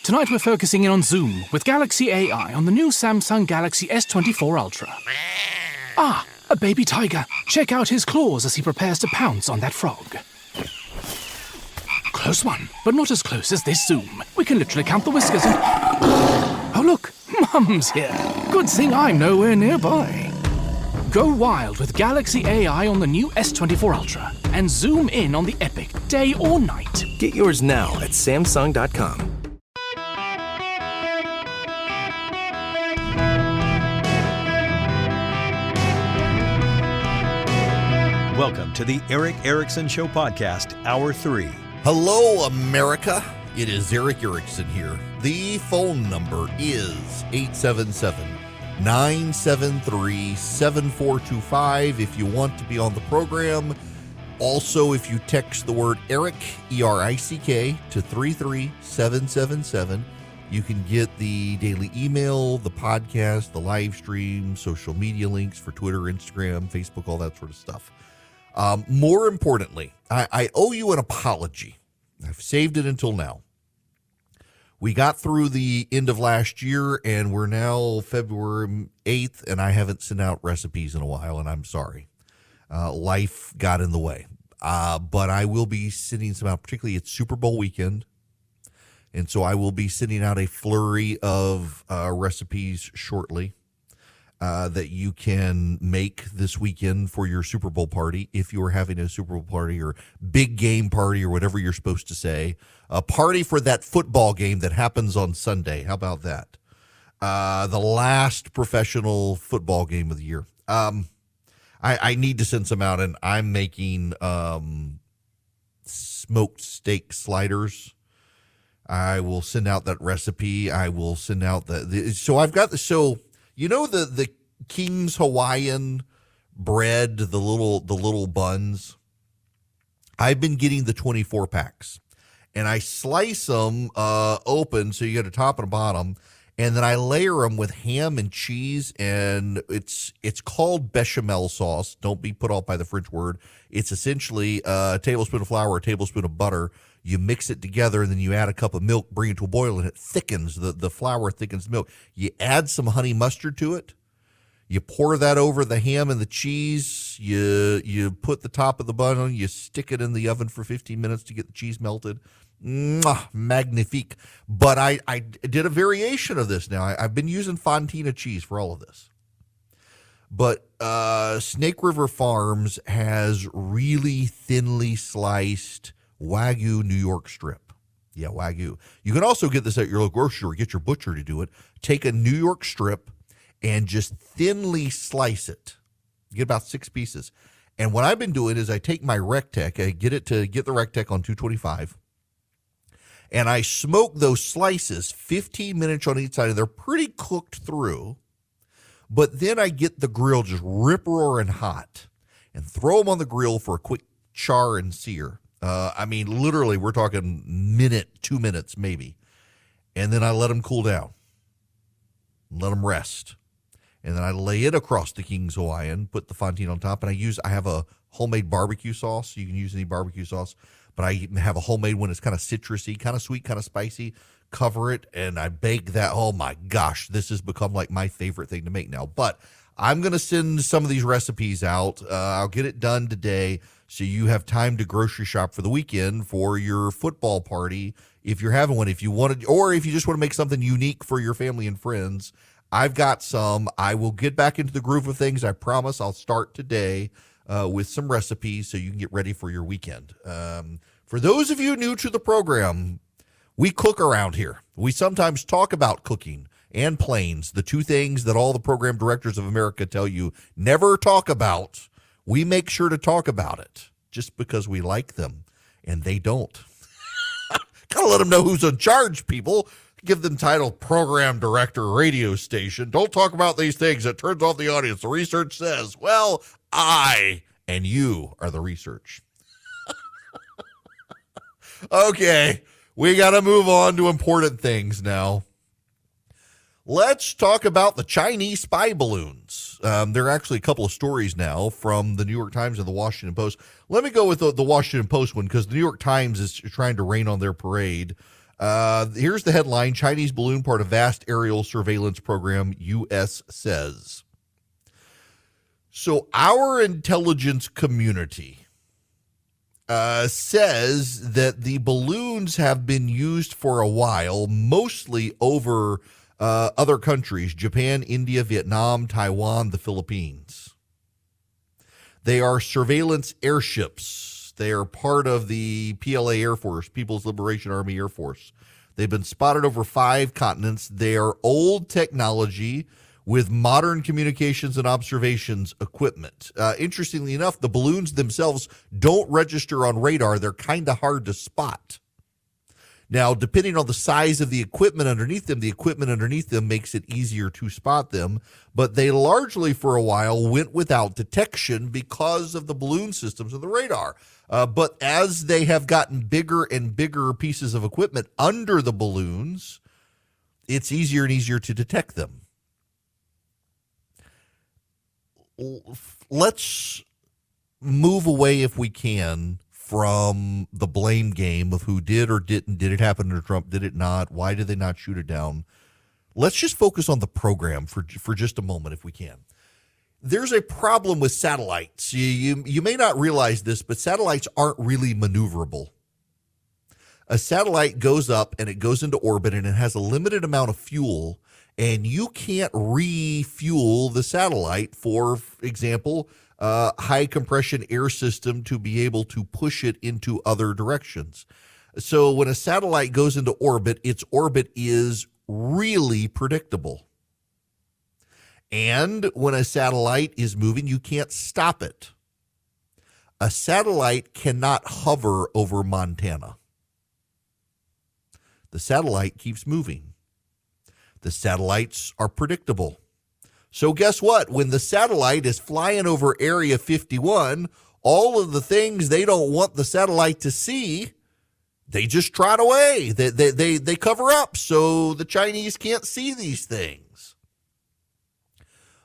Tonight we're focusing in on Zoom with Galaxy AI on the new Samsung Galaxy S24 Ultra. Ah, a baby tiger. Check out his claws as he prepares to pounce on that frog. Close one, but not as close as this Zoom. We can literally count the whiskers and... Oh look, Mum's here. Good thing I'm nowhere nearby. Go wild with Galaxy AI on the new S24 Ultra and zoom in on the epic day or night. Get yours now at Samsung.com. Welcome to the Eric Erickson Show Podcast, Hour 3. Hello, America. It is Eric Erickson here. The phone number is 877-973-7425 if you want to be on the program. Also, if you text the word Eric, E-R-I-C-K, to 33777, you can get the daily email, the podcast, the live stream, social media links for Twitter, Instagram, Facebook, all that sort of stuff. More importantly, I owe you an apology. I've saved it until now. We got through the end of last year, and we're now February 8th, and I haven't sent out recipes in a while, and I'm sorry. Life got in the way. But I will be sending some out, particularly it's Super Bowl weekend, and so I will be sending out a flurry of recipes shortly that you can make this weekend for your Super Bowl party, if you are having a Super Bowl party or big game party or whatever you're supposed to say. A party for that football game that happens on Sunday. How about that? The last professional football game of the year. I need to send some out, and I'm making smoked steak sliders. I will send out that recipe. I will send out so I've got you know the King's Hawaiian bread, the little buns? I've been getting the 24 packs, and I slice them open so you get a top and a bottom, and then I layer them with ham and cheese, and it's called bechamel sauce. Don't be put off by the French word. It's essentially a tablespoon of flour, a tablespoon of butter. You mix it together, and then you add a cup of milk, bring it to a boil, and it thickens. The flour thickens the milk. You add some honey mustard to it. You pour that over the ham and the cheese. You put the top of the bun on. You stick it in the oven for 15 minutes to get the cheese melted. Magnifique. But I did a variation of this now. I've been using Fontina cheese for all of this. But Snake River Farms has really thinly sliced Wagyu New York strip. Yeah, Wagyu. You can also get this at your local grocery store. Get your butcher to do it. Take a New York strip and just thinly slice it. You get about 6 pieces. And what I've been doing is I take my Rectech, I get the Rectech on 225, and I smoke those slices 15 minutes on each side, and they're pretty cooked through. But then I get the grill just rip-roaring hot and throw them on the grill for a quick char and sear. Literally, we're talking 2 minutes maybe. And then I let them cool down, let them rest. And then I lay it across the King's Hawaiian, put the Fontina on top, and I have a homemade barbecue sauce. You can use any barbecue sauce, but I have a homemade one. It's kind of citrusy, kind of sweet, kind of spicy. Cover it, and I bake that. Oh my gosh, this has become like my favorite thing to make now. But I'm going to send some of these recipes out. I'll get it done today so you have time to grocery shop for the weekend for your football party if you're having one. If you want to, or if you just want to make something unique for your family and friends, I've got some. I will get back into the groove of things. I promise I'll start today with some recipes so you can get ready for your weekend. For those of you new to the program, we cook around here. We sometimes talk about cooking and planes, the two things that all the program directors of America tell you never talk about. We make sure to talk about it just because we like them, and they don't. Gotta let them know who's in charge, people. Give them title program director radio station. Don't talk about these things. It turns off the audience. The research says, well, I and you are the research. Okay, we got to move on to important things now. Let's talk about the Chinese spy balloons. There are actually a couple of stories now from the New York Times and the Washington Post. Let me go with the Washington Post one because the New York Times is trying to rain on their parade. Here's the headline: Chinese balloon part of vast aerial surveillance program, U.S. says. So our intelligence community says that the balloons have been used for a while, mostly over other countries: Japan, India, Vietnam, Taiwan, the Philippines. They are surveillance airships. They are part of the PLA Air Force, People's Liberation Army Air Force. They've been spotted over 5 continents. They are old technology with modern communications and observations equipment. Interestingly enough, the balloons themselves don't register on radar. They're kind of hard to spot. Now, depending on the size of the equipment underneath them makes it easier to spot them. But they largely, for a while, went without detection because of the balloon systems of the radar. But as they have gotten bigger and bigger pieces of equipment under the balloons, it's easier and easier to detect them. Let's move away, if we can, from the blame game of who did or didn't. Did it happen to Trump? Did it not? Why did they not shoot it down? Let's just focus on the program for just a moment, if we can. There's a problem with satellites. You may not realize this, but satellites aren't really maneuverable. A satellite goes up and it goes into orbit and it has a limited amount of fuel, and you can't refuel the satellite, for example, high compression air system to be able to push it into other directions. So when a satellite goes into orbit, its orbit is really predictable. And when a satellite is moving, you can't stop it. A satellite cannot hover over Montana. The satellite keeps moving. The satellites are predictable. So guess what? When the satellite is flying over Area 51, all of the things they don't want the satellite to see, they just trot away. They cover up so the Chinese can't see these things.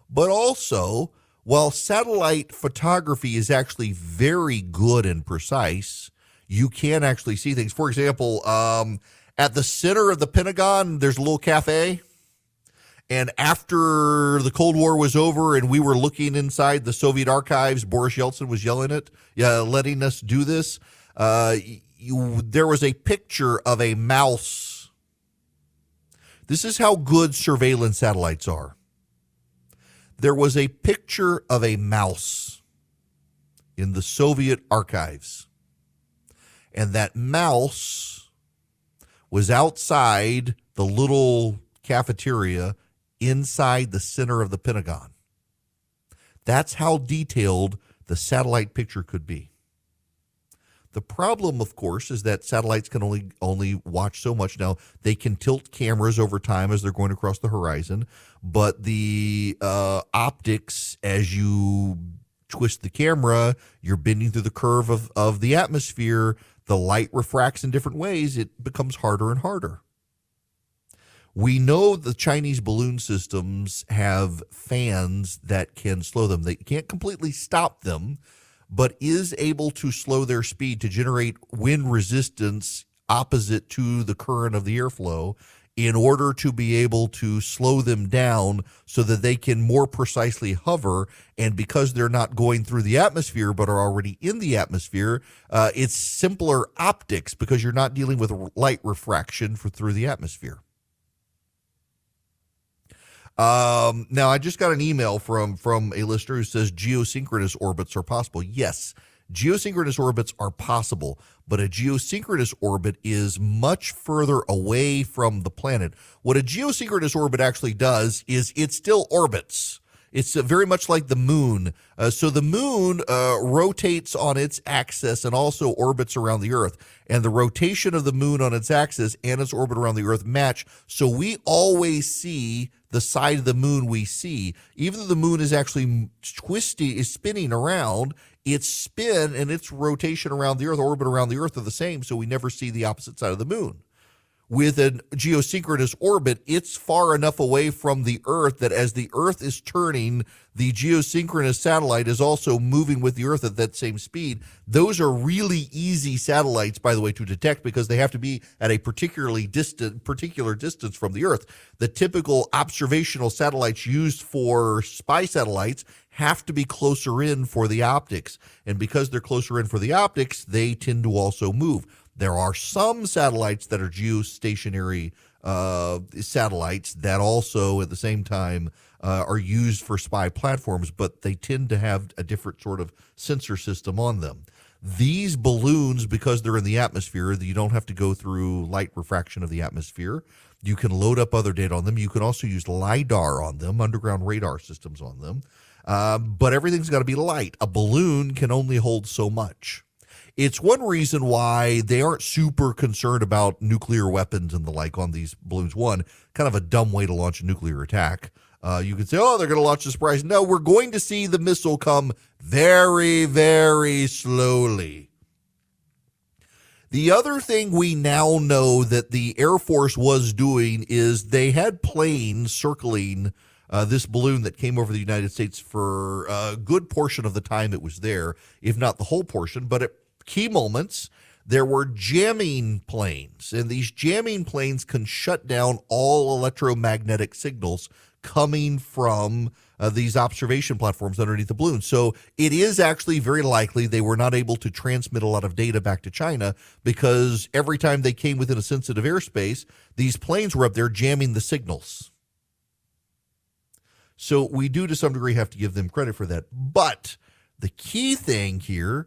But also, while satellite photography is actually very good and precise, you can actually see things. For example, at the center of the Pentagon, there's a little cafe. And after the Cold War was over and we were looking inside the Soviet archives, Boris Yeltsin was letting us do this. There was a picture of a mouse. This is how good surveillance satellites are. There was a picture of a mouse in the Soviet archives. And that mouse was outside the little cafeteria inside the center of the Pentagon. That's how detailed the satellite picture could be. The problem, of course, is that satellites can only watch so much. Now, they can tilt cameras over time as they're going across the horizon, but the optics, as you twist the camera, you're bending through the curve of the atmosphere, the light refracts in different ways, it becomes harder and harder. We know the Chinese balloon systems have fans that can slow them. They can't completely stop them, but is able to slow their speed to generate wind resistance opposite to the current of the airflow in order to be able to slow them down so that they can more precisely hover. And because they're not going through the atmosphere but are already in the atmosphere, it's simpler optics because you're not dealing with light refraction through the atmosphere. Now, I just got an email from a listener who says geosynchronous orbits are possible. Yes, geosynchronous orbits are possible, but a geosynchronous orbit is much further away from the planet. What a geosynchronous orbit actually does is it still orbits. It's very much like the moon. So the moon rotates on its axis and also orbits around the Earth. And the rotation of the moon on its axis and its orbit around the Earth match. So we always see the side of the moon we see. Even though the moon is actually spinning around, its spin and its rotation around the Earth, orbit around the Earth, are the same. So we never see the opposite side of the moon. with a geosynchronous orbit, it's far enough away from the Earth that as the Earth is turning, the geosynchronous satellite is also moving with the Earth at that same speed. Those are really easy satellites, by the way, to detect because they have to be at a particular distance from the Earth. The typical observational satellites used for spy satellites have to be closer in for the optics. And because they're closer in for the optics, they tend to also move. There are some satellites that are geostationary satellites that also at the same time are used for spy platforms, but they tend to have a different sort of sensor system on them. These balloons, because they're in the atmosphere, you don't have to go through light refraction of the atmosphere. You can load up other data on them. You can also use LiDAR on them, underground radar systems on them. But everything's got to be light. A balloon can only hold so much. It's one reason why they aren't super concerned about nuclear weapons and the like on these balloons. One, kind of a dumb way to launch a nuclear attack. You could say, oh, they're going to launch a surprise. No, we're going to see the missile come very, very slowly. The other thing we now know that the Air Force was doing is they had planes circling this balloon that came over the United States for a good portion of the time it was there, if not the whole portion. But at key moments, there were jamming planes, and these jamming planes can shut down all electromagnetic signals coming from these observation platforms underneath the balloon. So it is actually very likely they were not able to transmit a lot of data back to China because every time they came within a sensitive airspace, these planes were up there jamming the signals. So we do to some degree have to give them credit for that. But the key thing here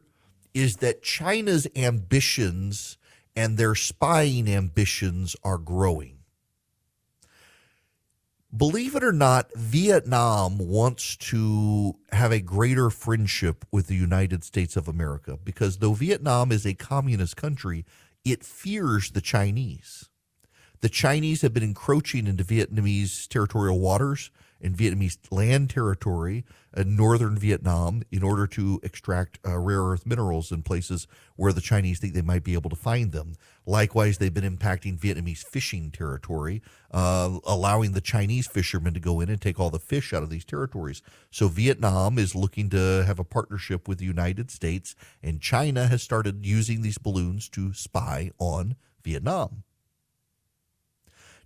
is that China's ambitions and their spying ambitions are growing. Believe it or not, Vietnam wants to have a greater friendship with the United States of America because though Vietnam is a communist country, it fears the Chinese. The Chinese have been encroaching into Vietnamese territorial waters and Vietnamese land territory in northern Vietnam in order to extract rare earth minerals in places where the Chinese think they might be able to find them. Likewise, they've been impacting Vietnamese fishing territory, allowing the Chinese fishermen to go in and take all the fish out of these territories. So Vietnam is looking to have a partnership with the United States, and China has started using these balloons to spy on Vietnam.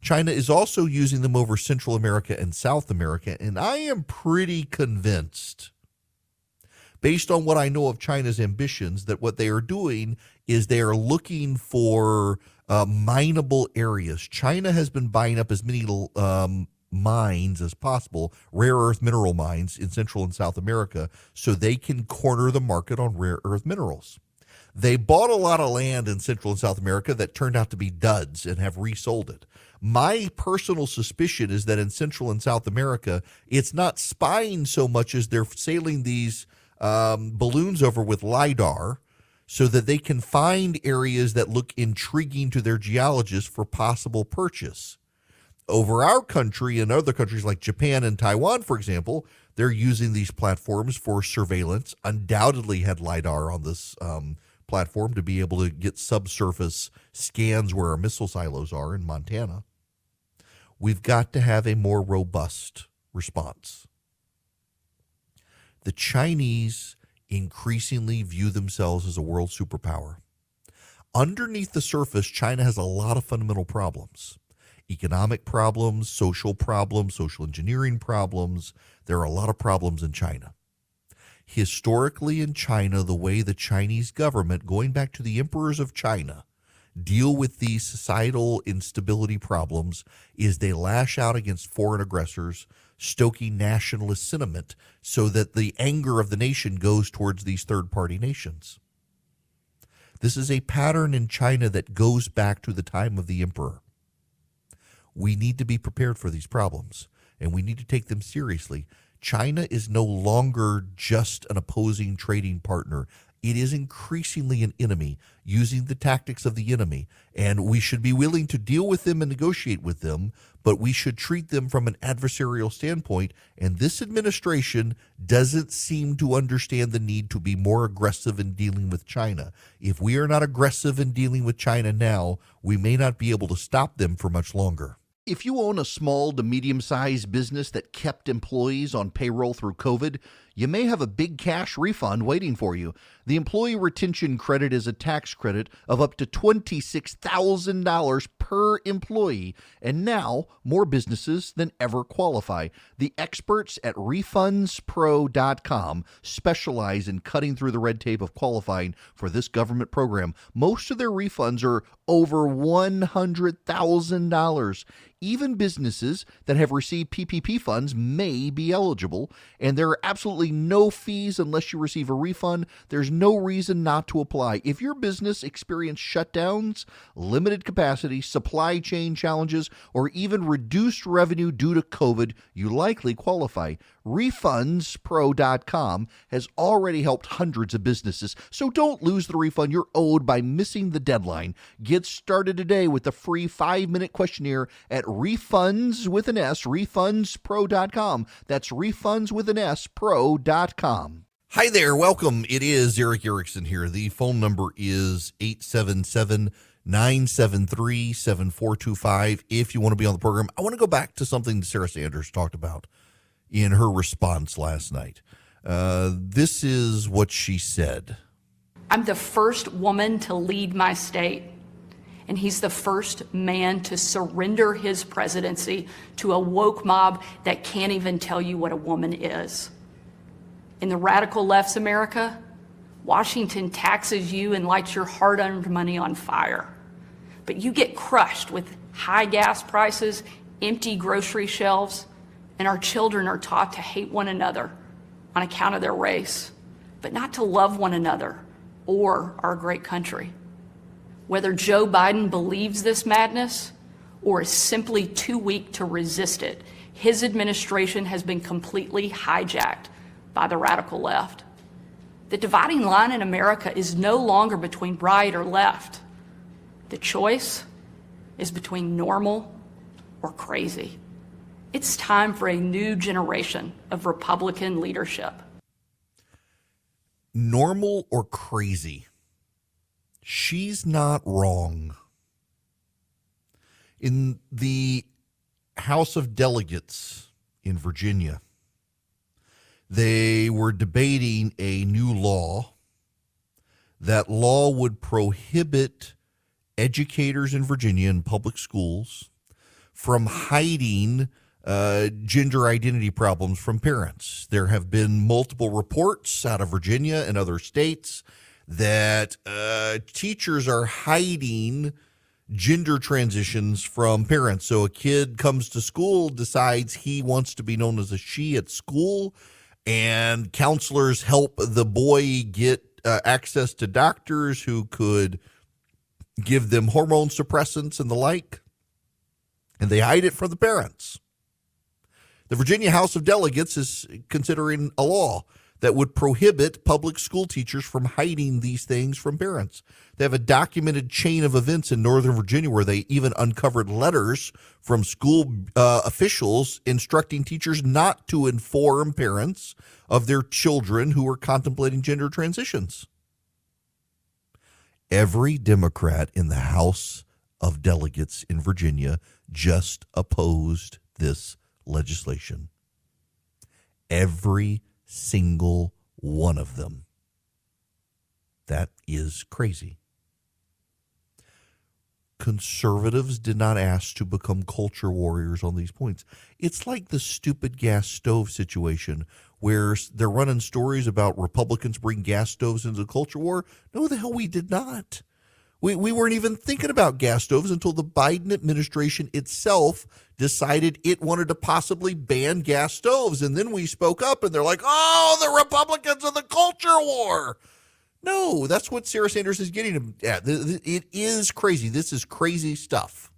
China is also using them over Central America and South America, and I am pretty convinced, based on what I know of China's ambitions, that what they are doing is they are looking for mineable areas. China has been buying up as many mines as possible, rare earth mineral mines in Central and South America, so they can corner the market on rare earth minerals. They bought a lot of land in Central and South America that turned out to be duds and have resold it. My personal suspicion is that in Central and South America, it's not spying so much as they're sailing these balloons over with LiDAR so that they can find areas that look intriguing to their geologists for possible purchase. Over our country and other countries like Japan and Taiwan, for example, they're using these platforms for surveillance, undoubtedly had LiDAR on this platform to be able to get subsurface scans where our missile silos are in Montana. We've got to have a more robust response. The Chinese increasingly view themselves as a world superpower. Underneath the surface, China has a lot of fundamental problems. Economic problems, social engineering problems. There are a lot of problems in China. Historically in China, the way the Chinese government, going back to the emperors of China, deal with these societal instability problems is they lash out against foreign aggressors, stoking nationalist sentiment so that the anger of the nation goes towards these third-party nations. This is a pattern in China that goes back to the time of the emperor. We need to be prepared for these problems, and we need to take them seriously. China is no longer just an opposing trading partner. It is increasingly an enemy using the tactics of the enemy, and we should be willing to deal with them and negotiate with them, but we should treat them from an adversarial standpoint, and this administration doesn't seem to understand the need to be more aggressive in dealing with China. If we are not aggressive in dealing with China now, we may not be able to stop them for much longer. If you own a small to medium-sized business that kept employees on payroll through COVID, you may have a big cash refund waiting for you. The Employee Retention Credit is a tax credit of up to $26,000 per employee, and now more businesses than ever qualify. The experts at RefundsPro.com specialize in cutting through the red tape of qualifying for this government program. Most of their refunds are over $100,000. Even businesses that have received PPP funds may be eligible, and there are absolutely no fees unless you receive a refund. There's no reason not to apply. If your business experienced shutdowns, limited capacity, supply chain challenges, or even reduced revenue due to COVID, you likely qualify. RefundsPro.com has already helped hundreds of businesses, so don't lose the refund you're owed by missing the deadline. Get started today with the free 5-minute questionnaire at RefundsPro.com. That's RefundsPro.com. Hi there, welcome. It is Eric Erickson here. The phone number is 877-973-7425. If you want to be on the program, I want to go back to something Sarah Sanders talked about in her response last night. This is what she said. I'm the first woman to lead my state, and he's the first man to surrender his presidency to a woke mob that can't even tell you what a woman is. In the radical left's America, Washington taxes you and lights your hard-earned money on fire. But you get crushed with high gas prices, empty grocery shelves, and our children are taught to hate one another on account of their race, but not to love one another or our great country. Whether Joe Biden believes this madness or is simply too weak to resist it, his administration has been completely hijacked by the radical left. The dividing line in America is no longer between right or left. The choice is between normal or crazy. It's time for a new generation of Republican leadership. Normal or crazy? She's not wrong. In the House of Delegates in Virginia, they were debating a new law. That law would prohibit educators in Virginia in public schools from hiding gender identity problems from parents. There have been multiple reports out of Virginia and other states that teachers are hiding gender transitions from parents. So a kid comes to school, decides he wants to be known as a she at school, and counselors help the boy get access to doctors who could give them hormone suppressants and the like, and they hide it from the parents. The Virginia House of Delegates is considering a law that would prohibit public school teachers from hiding these things from parents. They have a documented chain of events in Northern Virginia where they even uncovered letters from school officials instructing teachers not to inform parents of their children who are contemplating gender transitions. Every Democrat in the House of Delegates in Virginia just opposed this legislation. Every single one of them. That is crazy. Conservatives did not ask to become culture warriors on these points. It's like the stupid gas stove situation where they're running stories about Republicans bring gas stoves into the culture war. No, the hell we did not. We weren't even thinking about gas stoves until the Biden administration itself decided it wanted to possibly ban gas stoves. And then we spoke up and they're like, oh, the Republicans of the culture war. No, that's what Sarah Sanders is getting at. It is crazy. This is crazy stuff.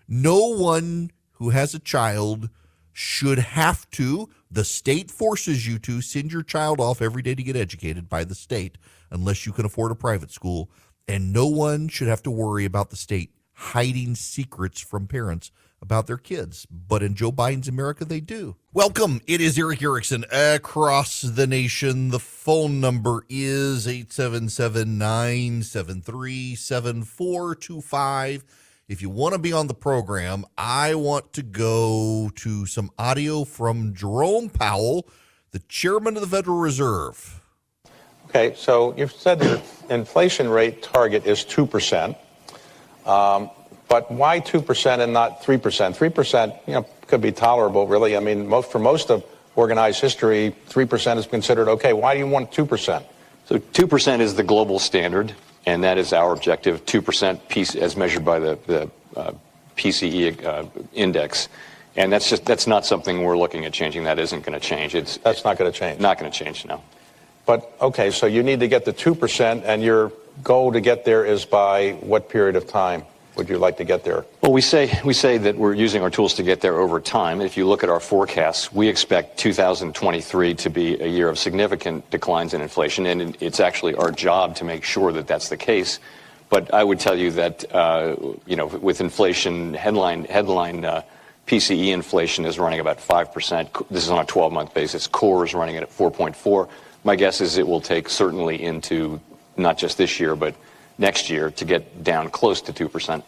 No one who has a child should have to, The state forces you to send your child off every day to get educated by the state unless you can afford a private school. And no one should have to worry about the state hiding secrets from parents about their kids. But in Joe Biden's America, they do. Welcome. It is Eric Erickson across the nation. The phone number is 877-973-7425. If you want to be on the program, I want to go to some audio from Jerome Powell, the chairman of the Federal Reserve. Okay, so you've said your inflation rate target is 2%. But why 2% and not 3%? 3%, could be tolerable, really. I mean, for most of organized history, 3% is considered okay. Why do you want 2%? So 2% is the global standard, and that is our objective, 2% as measured by the PCE index. And that's not something we're looking at changing. That isn't going to change. That's not going to change? Not going to change, no. But, okay, so you need to get to 2%, and your goal to get there is by what period of time would you like to get there? Well, we say that we're using our tools to get there over time. If you look at our forecasts, we expect 2023 to be a year of significant declines in inflation, and it's actually our job to make sure that that's the case. But I would tell you that, with inflation, headline PCE inflation is running about 5%. This is on a 12-month basis. Core is running at 4.4. My guess is it will take certainly into not just this year, but next year to get down close to 2%.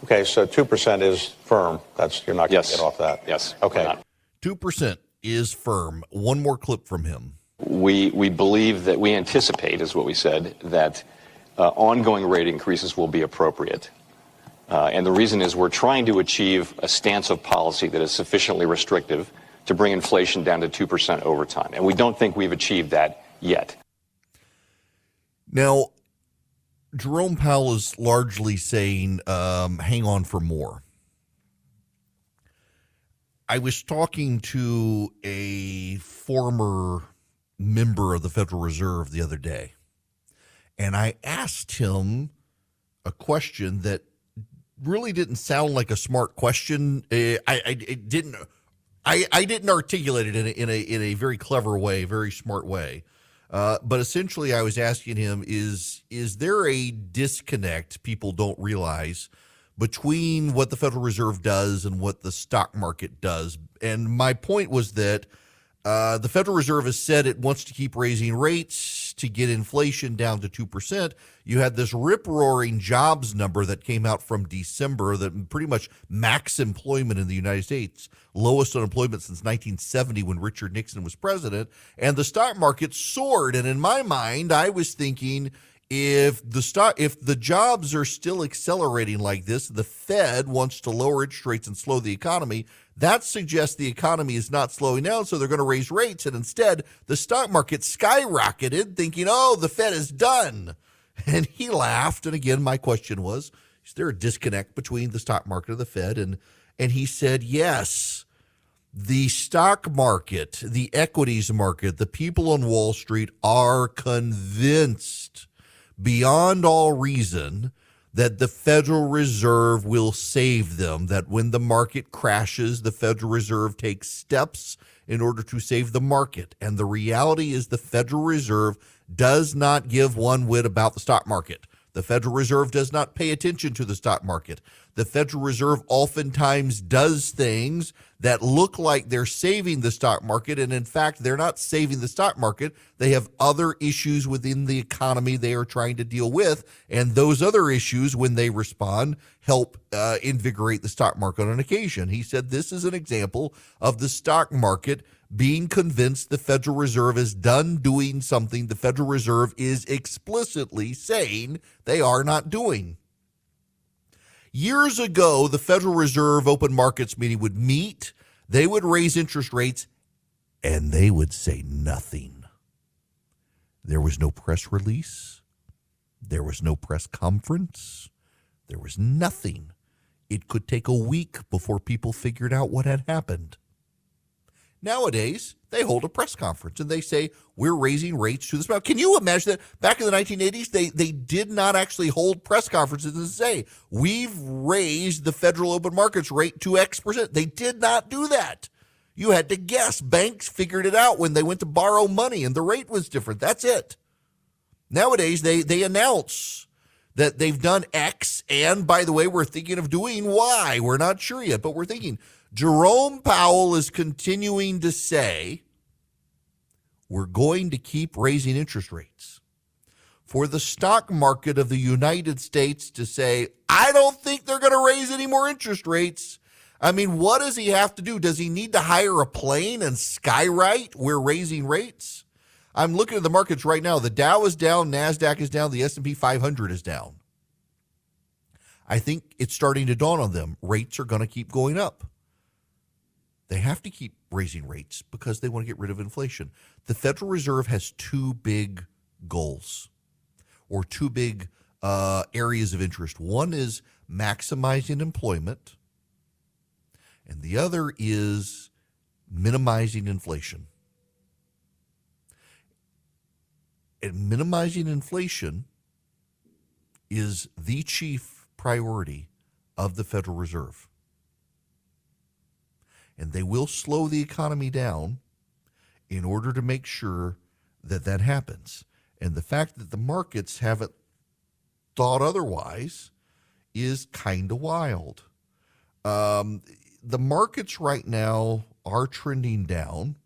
Okay, so 2% is firm. You're not going to get off that. Yes. Okay. 2% is firm. One more clip from him. We believe that we anticipate, is what we said, that ongoing rate increases will be appropriate. And the reason is we're trying to achieve a stance of policy that is sufficiently restrictive to bring inflation down to 2% over time. And we don't think we've achieved that yet. Now, Jerome Powell is largely saying, hang on for more. I was talking to a former member of the Federal Reserve the other day, and I asked him a question that really didn't sound like a smart question. I didn't articulate it in a very clever way, very smart way. But essentially, I was asking him, is there a disconnect people don't realize between what the Federal Reserve does and what the stock market does? And my point was that the Federal Reserve has said it wants to keep raising rates to get inflation down to 2%. You had this rip-roaring jobs number that came out from December that pretty much max employment in the United States, lowest unemployment since 1970 when Richard Nixon was president, and the stock market soared. And in my mind, I was thinking, if the jobs are still accelerating like this, the Fed wants to lower interest rates and slow the economy. That suggests the economy is not slowing down, so they're going to raise rates. And instead, the stock market skyrocketed, thinking, oh, the Fed is done. And he laughed. And again, my question was, is there a disconnect between the stock market and the Fed? And he said, yes. The stock market, the equities market, the people on Wall Street are convinced beyond all reason that the Federal Reserve will save them, that when the market crashes, the Federal Reserve takes steps in order to save the market. And the reality is the Federal Reserve does not give one whit about the stock market. The Federal Reserve does not pay attention to the stock market. The Federal Reserve oftentimes does things that look like they're saving the stock market, and in fact, they're not saving the stock market. They have other issues within the economy they are trying to deal with, and those other issues, when they respond, help invigorate the stock market on occasion. He said this is an example of the stock market being convinced the Federal Reserve is done doing something the Federal Reserve is explicitly saying they are not doing. Years ago, the Federal Reserve Open Markets meeting would meet, they would raise interest rates, and they would say nothing. There was no press release. There was no press conference. There was nothing. It could take a week before people figured out what had happened. Nowadays, they hold a press conference and they say, we're raising rates to this amount. Can you imagine that back in the 1980s, they did not actually hold press conferences and say, we've raised the federal open markets rate to X%. They did not do that. You had to guess. Banks figured it out when they went to borrow money and the rate was different. That's it. Nowadays, they announce that they've done X, and by the way, we're thinking of doing Y. We're not sure yet, but we're thinking. Jerome Powell is continuing to say we're going to keep raising interest rates. For the stock market of the United States to say, I don't think they're going to raise any more interest rates. I mean, what does he have to do? Does he need to hire a plane and skywrite? We're raising rates. I'm looking at the markets right now. The Dow is down, NASDAQ is down, the S&P 500 is down. I think it's starting to dawn on them. Rates are going to keep going up. They have to keep raising rates because they want to get rid of inflation. The Federal Reserve has two big goals or two big areas of interest. One is maximizing employment, and the other is minimizing inflation. And minimizing inflation is the chief priority of the Federal Reserve. And they will slow the economy down in order to make sure that that happens. And the fact that the markets haven't thought otherwise is kind of wild. The markets right now are trending down.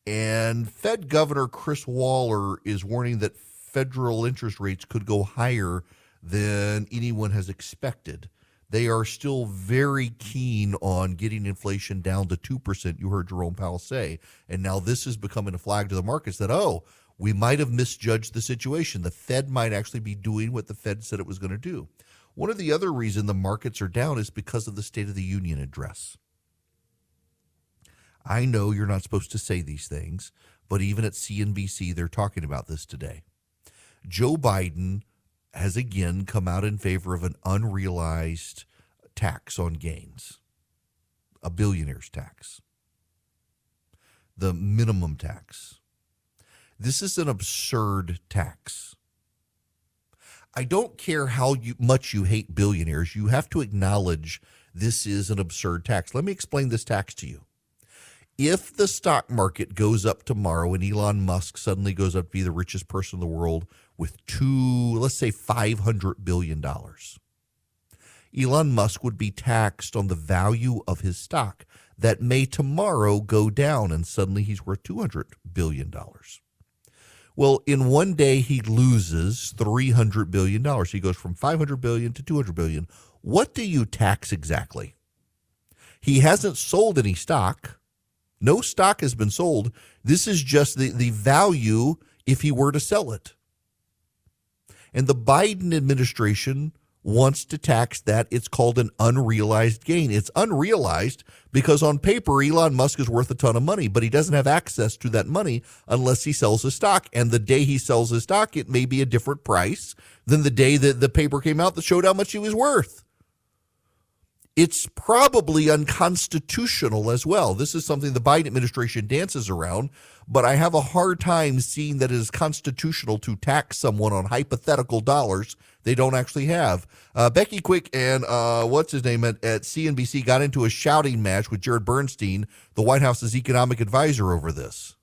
And Fed Governor Chris Waller is warning that federal interest rates could go higher than anyone has expected. They are still very keen on getting inflation down to 2%, you heard Jerome Powell say. And now this is becoming a flag to the markets that, we might have misjudged the situation. The Fed might actually be doing what the Fed said it was going to do. One of the other reasons the markets are down is because of the State of the Union address. I know you're not supposed to say these things, but even at CNBC, they're talking about this today. Joe Biden has again come out in favor of an unrealized tax on gains, a billionaire's tax, the minimum tax. This is an absurd tax. I don't care how much you hate billionaires. You have to acknowledge this is an absurd tax. Let me explain this tax to you. If the stock market goes up tomorrow and Elon Musk suddenly goes up to be the richest person in the world with let's say $500 billion, Elon Musk would be taxed on the value of his stock that may tomorrow go down and suddenly he's worth $200 billion. Well, in one day he loses $300 billion. He goes from $500 billion to $200 billion. What do you tax exactly? He hasn't sold any stock. No stock has been sold. This is just the value if he were to sell it. And the Biden administration wants to tax that. It's called an unrealized gain. It's unrealized because on paper, Elon Musk is worth a ton of money, but he doesn't have access to that money unless he sells his stock. And the day he sells his stock, it may be a different price than the day that the paper came out that showed how much he was worth. It's probably unconstitutional as well. This is something the Biden administration dances around, but I have a hard time seeing that it is constitutional to tax someone on hypothetical dollars they don't actually have. Becky Quick and what's his name at CNBC got into a shouting match with Jared Bernstein, the White House's economic advisor, over this.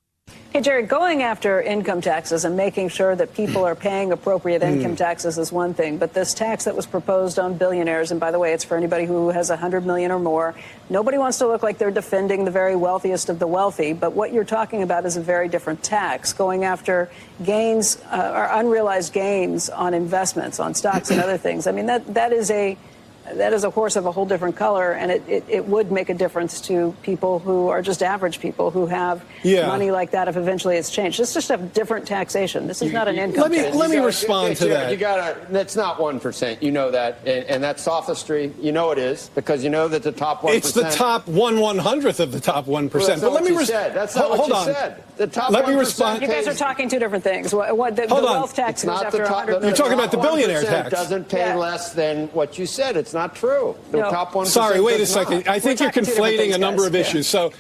Hey, Jared, going after income taxes and making sure that people are paying appropriate income taxes is one thing, but this tax that was proposed on billionaires, and by the way, it's for anybody who has $100 million or more, nobody wants to look like they're defending the very wealthiest of the wealthy, but what you're talking about is a very different tax, going after gains or unrealized gains on investments, on stocks and other things. I mean, that is a horse of a whole different color, and it would make a difference to people who are just average people who have money like that if eventually it's changed. It's just a different taxation. This is not an income tax. Let me respond to that. That's not 1%. You know that, and that's sophistry. You know it is because you know that the top 1%. It's the top 1/100th of the top 1%. Well, that's but let me respond. That's not what you said. The top let 1%. me respond. You guys are talking two different things. The wealth tax is after $100 million. You're talking about the billionaire tax. Doesn't pay less than what you said. It's not true. The top 1%. Sorry, wait a second. I think you're conflating a number of issues. So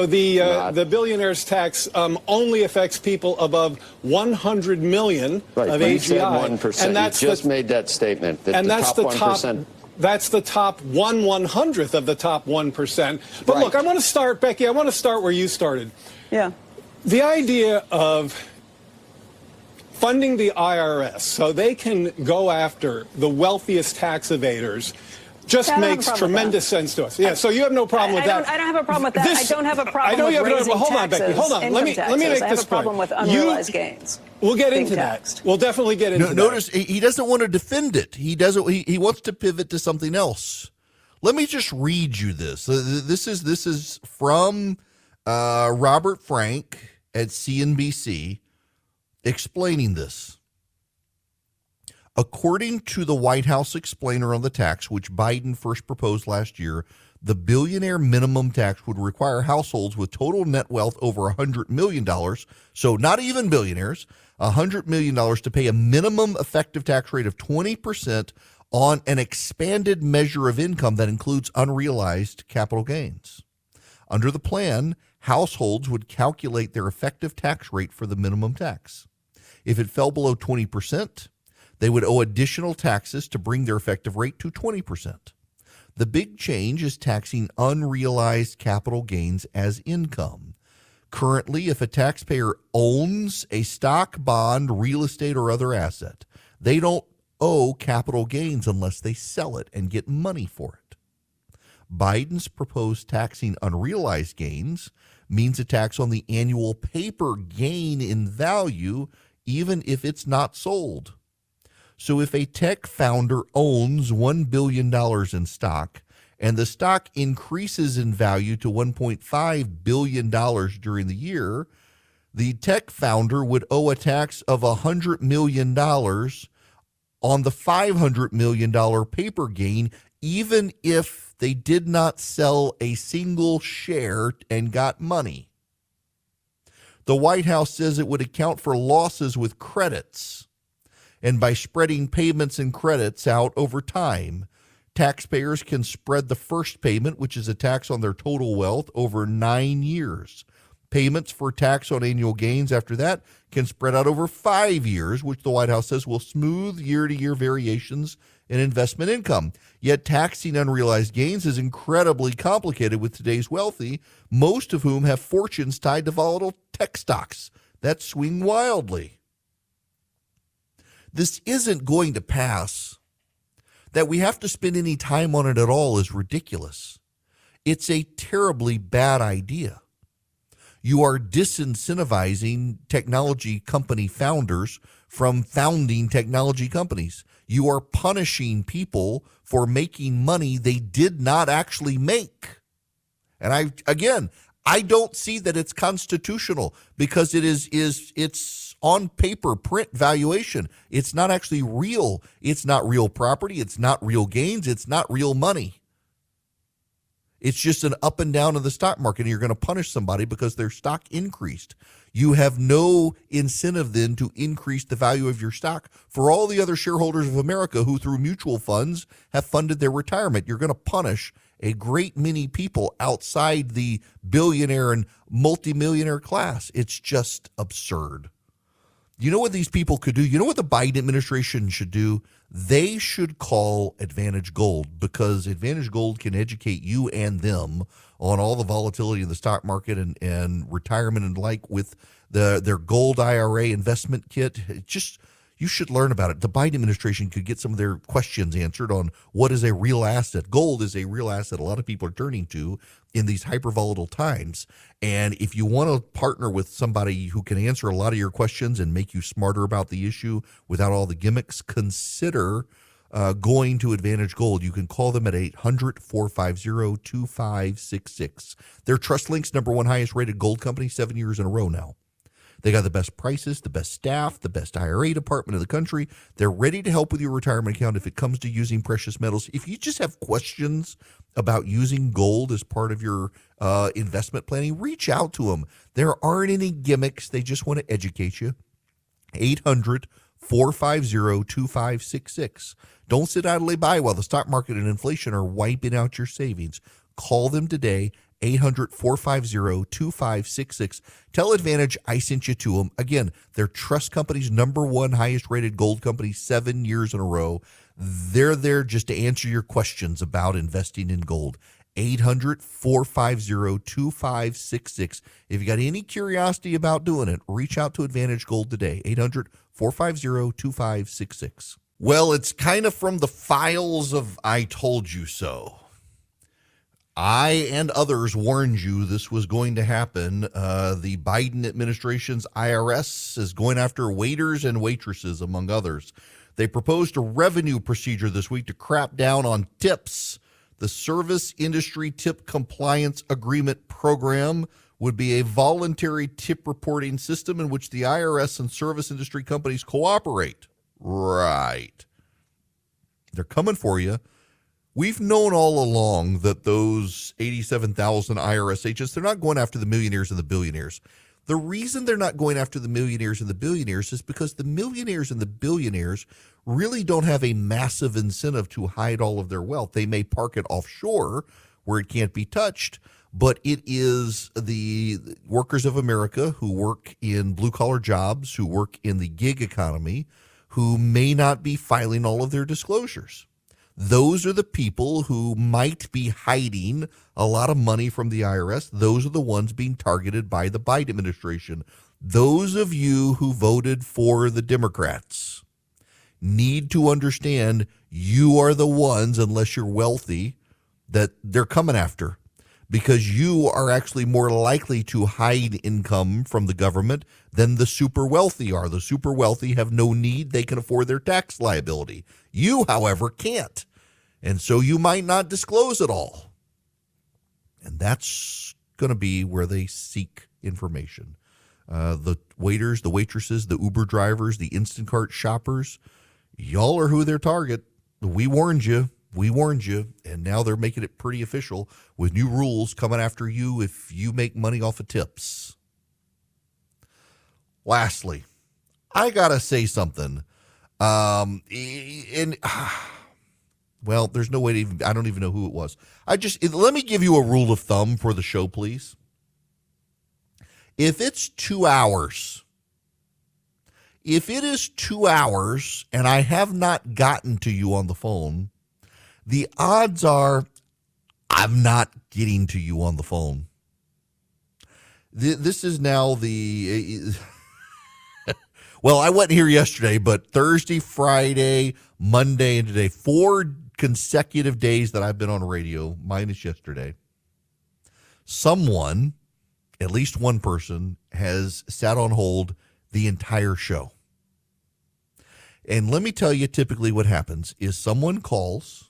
the billionaire's tax only affects people above 100 million of AGI. 1%. And that's just made that statement. That and the that's top the 1%. That's the top 1/100th of the top 1%. But look, I want to start, Becky, I want to start where you started. Yeah. The idea of funding the IRS so they can go after the wealthiest tax evaders just makes tremendous sense to us. Yeah, so you have no problem with that. I don't have a problem with that. I don't have a problem with raising taxes. Hold on, Becky. Hold on. Let me make this point. I have a problem with unrealized gains. We'll get into that. We'll definitely get into that. Notice he doesn't want to defend it. He doesn't. He wants to pivot to something else. Let me just read you this. This is from Robert Frank at CNBC explaining this. According to the White House explainer on the tax, which Biden first proposed last year, the billionaire minimum tax would require households with total net wealth over $100 million, so not even billionaires, $100 million to pay a minimum effective tax rate of 20% on an expanded measure of income that includes unrealized capital gains. Under the plan, households would calculate their effective tax rate for the minimum tax. If it fell below 20%, they would owe additional taxes to bring their effective rate to 20%. The big change is taxing unrealized capital gains as income. Currently, if a taxpayer owns a stock, bond, real estate, or other asset, they don't owe capital gains unless they sell it and get money for it. Biden's proposed taxing unrealized gains means a tax on the annual paper gain in value, even if it's not sold. So if a tech founder owns $1 billion in stock and the stock increases in value to $1.5 billion during the year, the tech founder would owe a tax of $100 million on the $500 million paper gain, even if they did not sell a single share and got money. The White House says it would account for losses with credits. And by spreading payments and credits out over time, taxpayers can spread the first payment, which is a tax on their total wealth, over 9 years. Payments for tax on annual gains after that can spread out over 5 years, which the White House says will smooth year-to-year variations in investment income. Yet taxing unrealized gains is incredibly complicated with today's wealthy, most of whom have fortunes tied to volatile tech stocks that swing wildly. This isn't going to pass. That we have to spend any time on it at all is ridiculous. It's a terribly bad idea. You are disincentivizing technology company founders from founding technology companies. You are punishing people for making money they did not actually make. And I don't see that it's constitutional because it's on paper print valuation. It's not actually real. It's not real property. It's not real gains. It's not real money. It's just an up and down of the stock market, and you're going to punish somebody because their stock increased. You have no incentive then to increase the value of your stock for all the other shareholders of America who through mutual funds have funded their retirement. You're going to punish a great many people outside the billionaire and multimillionaire class. It's just absurd. You know what these people could do? You know what the Biden administration should do? They should call Advantage Gold, because Advantage Gold can educate you and them on all the volatility in the stock market and retirement and like with their gold IRA investment kit. You should learn about it. The Biden administration could get some of their questions answered on what is a real asset. Gold is a real asset a lot of people are turning to in these hyper volatile times. And if you want to partner with somebody who can answer a lot of your questions and make you smarter about the issue without all the gimmicks, consider going to Advantage Gold. You can call them at 800-450-2566. They're TrustLink's #1 highest rated gold company 7 years in a row now. They got the best prices, the best staff, the best IRA department in the country. They're ready to help with your retirement account if it comes to using precious metals. If you just have questions about using gold as part of your investment planning, reach out to them. There aren't any gimmicks. They just want to educate you. 800-450-2566. Don't sit idly by while the stock market and inflation are wiping out your savings. Call them today. 800-450-2566. Tell Advantage I sent you to them. Again, they're Trust Company's #1 highest rated gold company 7 years in a row. They're there just to answer your questions about investing in gold. 800-450-2566. If you got any curiosity about doing it, reach out to Advantage Gold today. 800-450-2566. Well, it's kind of from the files of I Told You So. I and others warned you this was going to happen. The Biden administration's IRS is going after waiters and waitresses, among others. They proposed a revenue procedure this week to crack down on tips. The Service Industry Tip Compliance Agreement Program would be a voluntary tip reporting system in which the IRS and service industry companies cooperate. Right. They're coming for you. We've known all along that those 87,000 IRS agents, they're not going after the millionaires and the billionaires. The reason they're not going after the millionaires and the billionaires is because the millionaires and the billionaires really don't have a massive incentive to hide all of their wealth. They may park it offshore where it can't be touched, but it is the workers of America who work in blue-collar jobs, who work in the gig economy, who may not be filing all of their disclosures. Those are the people who might be hiding a lot of money from the IRS. Those are the ones being targeted by the Biden administration. Those of you who voted for the Democrats need to understand you are the ones, unless you're wealthy, that they're coming after, because you are actually more likely to hide income from the government than the super wealthy are. The super wealthy have no need. They can afford their tax liability. You, however, can't. And so you might not disclose it all. And that's going to be where they seek information. The waiters, the waitresses, the Uber drivers, the Instacart shoppers, y'all are who they're target. We warned you. We warned you. And now they're making it pretty official with new rules coming after you if you make money off of tips. Lastly, I got to say something. Well, there's no way to even, I don't even know who it was. Let me give you a rule of thumb for the show, please. If it's 2 hours, if it is 2 hours and I have not gotten to you on the phone, the odds are I'm not getting to you on the phone. This is now well, I wasn't here yesterday, but Thursday, Friday, Monday, and today, 4 consecutive days that I've been on radio, minus yesterday. Someone, at least one person, has sat on hold the entire show. And let me tell you, typically what happens is someone calls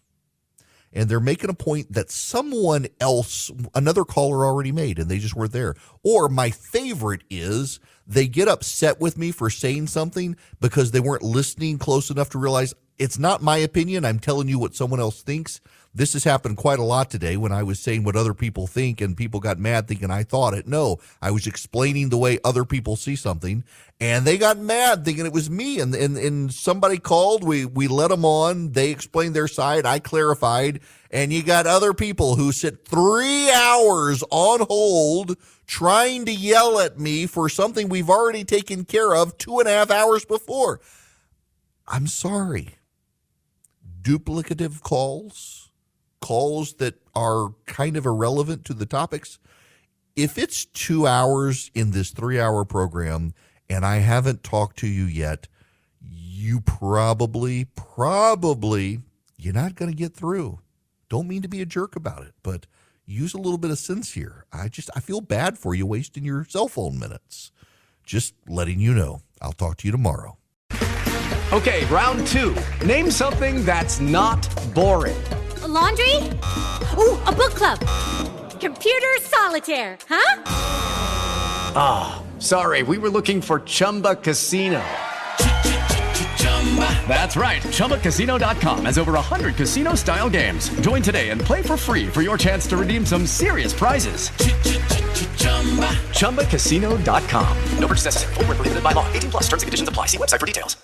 and they're making a point that someone else, another caller already made, and they just weren't there. Or my favorite is they get upset with me for saying something because they weren't listening close enough to realize it's not my opinion. I'm telling you what someone else thinks. This has happened quite a lot today when I was saying what other people think and people got mad thinking I thought it. No, I was explaining the way other people see something and they got mad thinking it was me. And somebody called, we let them on. They explained their side. I clarified. And you got other people who sit 3 hours on hold trying to yell at me for something we've already taken care of 2.5 hours before. I'm sorry. Duplicative calls that are kind of irrelevant to the topics. If it's 2 hours in this 3-hour program and I haven't talked to you yet, you probably, you're not going to get through. Don't mean to be a jerk about it, but use a little bit of sense here. I feel bad for you wasting your cell phone minutes. Just letting you know. I'll talk to you tomorrow. Okay, round 2. Name something that's not boring. A laundry? Ooh, a book club. Computer solitaire, huh? Ah, sorry, we were looking for Chumba Casino. That's right, ChumbaCasino.com has over 100 casino-style games. Join today and play for free for your chance to redeem some serious prizes. ChumbaCasino.com. No purchase necessary. Void where prohibited by law. 18+ terms and conditions apply. See website for details.